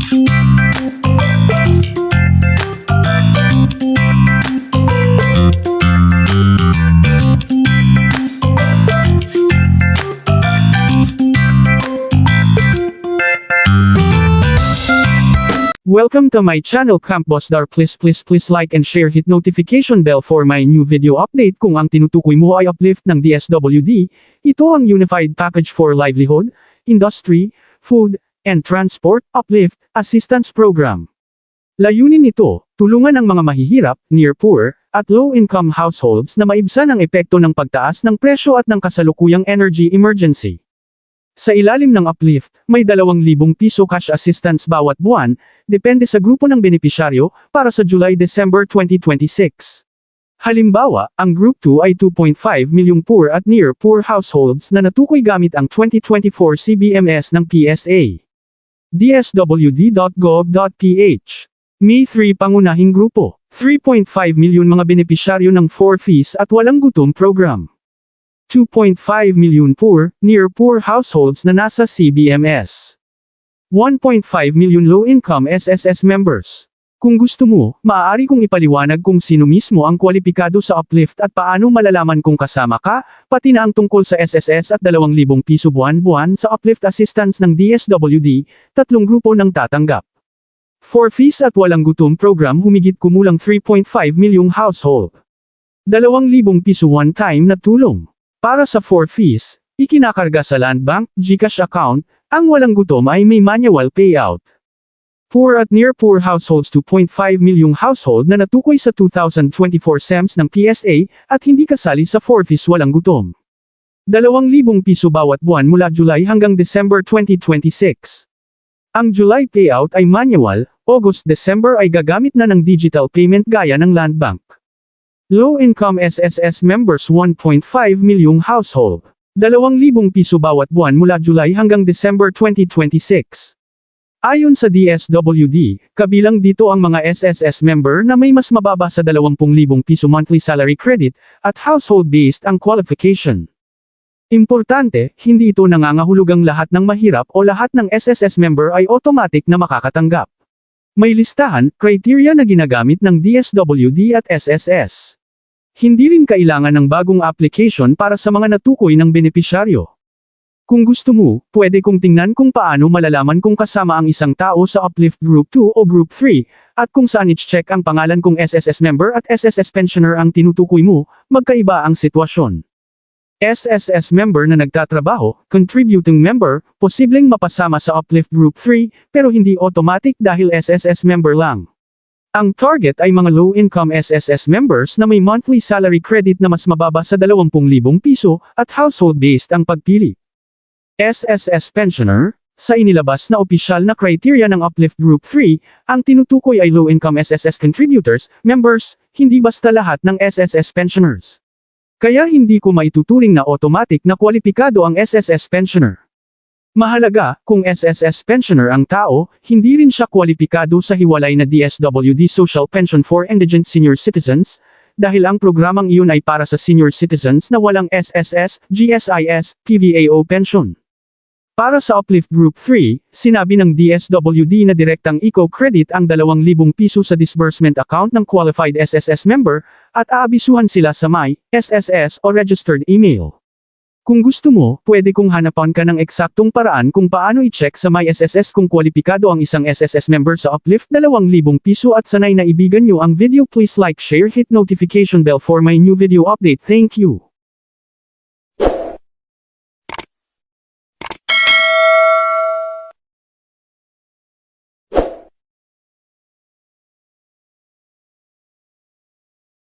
Welcome to my channel Camp Boss Dar. Please like and share, hit notification bell for my new video update. Kung ang tinutukoy mo ay uplift ng DSWD, ito ang Unified Package for Livelihood, Industry, Food, and Transport Uplift Assistance Program. Layunin nito, tulungan ang mga mahihirap, near poor, at low-income households na maibsan ang epekto ng pagtaas ng presyo at ng kasalukuyang energy emergency. Sa ilalim ng uplift, may 2,000 piso cash assistance bawat buwan, depende sa grupo ng benepisyaryo, para sa July-December 2026. Halimbawa, ang Group 2 ay 2.5 milyong poor at near poor households na natukoy gamit ang 2024 CBMS ng PSA. dswd.gov.ph. May 3 pangunahing grupo, 3.5 milyon mga benepisyaryo ng 4 fees at walang gutom program. 2.5 milyon poor, near poor households na nasa CBMS. 1.5 milyon low-income SSS members. Kung gusto mo, maaari kong ipaliwanag kung sino mismo ang kwalipikado sa uplift at paano malalaman kung kasama ka, pati na ang tungkol sa SSS at 2,000 piso buwan-buwan sa uplift assistance ng DSWD, 3 grupo ng tatanggap. For fees at walang gutom program humigit kumulang 3.5 milyong household. 2,000 piso one-time na tulong. Para sa 4 fees, ikinakarga sa Land Bank, GCash account, ang walang gutom ay may manual payout. Poor at near poor households 2.5 milyong household na natukoy sa 2024 SEMS ng PSA at hindi kasali sa 4 fees walang gutom. 2,000 piso bawat buwan mula July hanggang December 2026. Ang July payout ay manual, August-December ay gagamit na ng digital payment gaya ng Land Bank. Low-income SSS members 1.5 milyong household. 2,000 piso bawat buwan mula July hanggang December 2026. Ayon sa DSWD, kabilang dito ang mga SSS member na may mas mababa sa 20,000 piso monthly salary credit, at household-based ang qualification. Importante, hindi ito nangangahulugang lahat ng mahirap o lahat ng SSS member ay automatic na makakatanggap. May listahan, criteria na ginagamit ng DSWD at SSS. Hindi rin kailangan ng bagong application para sa mga natukoy ng benepisyaryo. Kung gusto mo, pwede kong tingnan kung paano malalaman kung kasama ang isang tao sa Uplift Group 2 o Group 3, at kung saan i-check ang pangalan kung SSS member at SSS pensioner ang tinutukoy mo, magkaiba ang sitwasyon. SSS member na nagtatrabaho, contributing member, posibleng mapasama sa Uplift Group 3, pero hindi automatic dahil SSS member lang. Ang target ay mga low-income SSS members na may monthly salary credit na mas mababa sa 20,000 piso, at household-based ang pagpili. SSS pensioner, sa inilabas na opisyal na criteria ng Uplift Group 3, ang tinutukoy ay low-income SSS contributors, members, hindi basta lahat ng SSS pensioners. Kaya hindi ko maituturing na automatic na kwalipikado ang SSS pensioner. Mahalaga, kung SSS pensioner ang tao, hindi rin siya kwalipikado sa hiwalay na DSWD Social Pension for Indigent Senior Citizens, dahil ang programang iyon ay para sa senior citizens na walang SSS, GSIS, PVAO pension. Para sa Uplift Group 3, sinabi ng DSWD na direktang eco-credit ang 2,000 piso sa disbursement account ng qualified SSS member, at aabisuhan sila sa may SSS o registered email. Kung gusto mo, pwede kong hanapan ka ng eksaktong paraan kung paano i-check sa may SSS kung kwalipikado ang isang SSS member sa Uplift 2,000 piso, at sanay na ibigan nyo ang video. Please like, share, hit notification bell for my new video update. Thank you.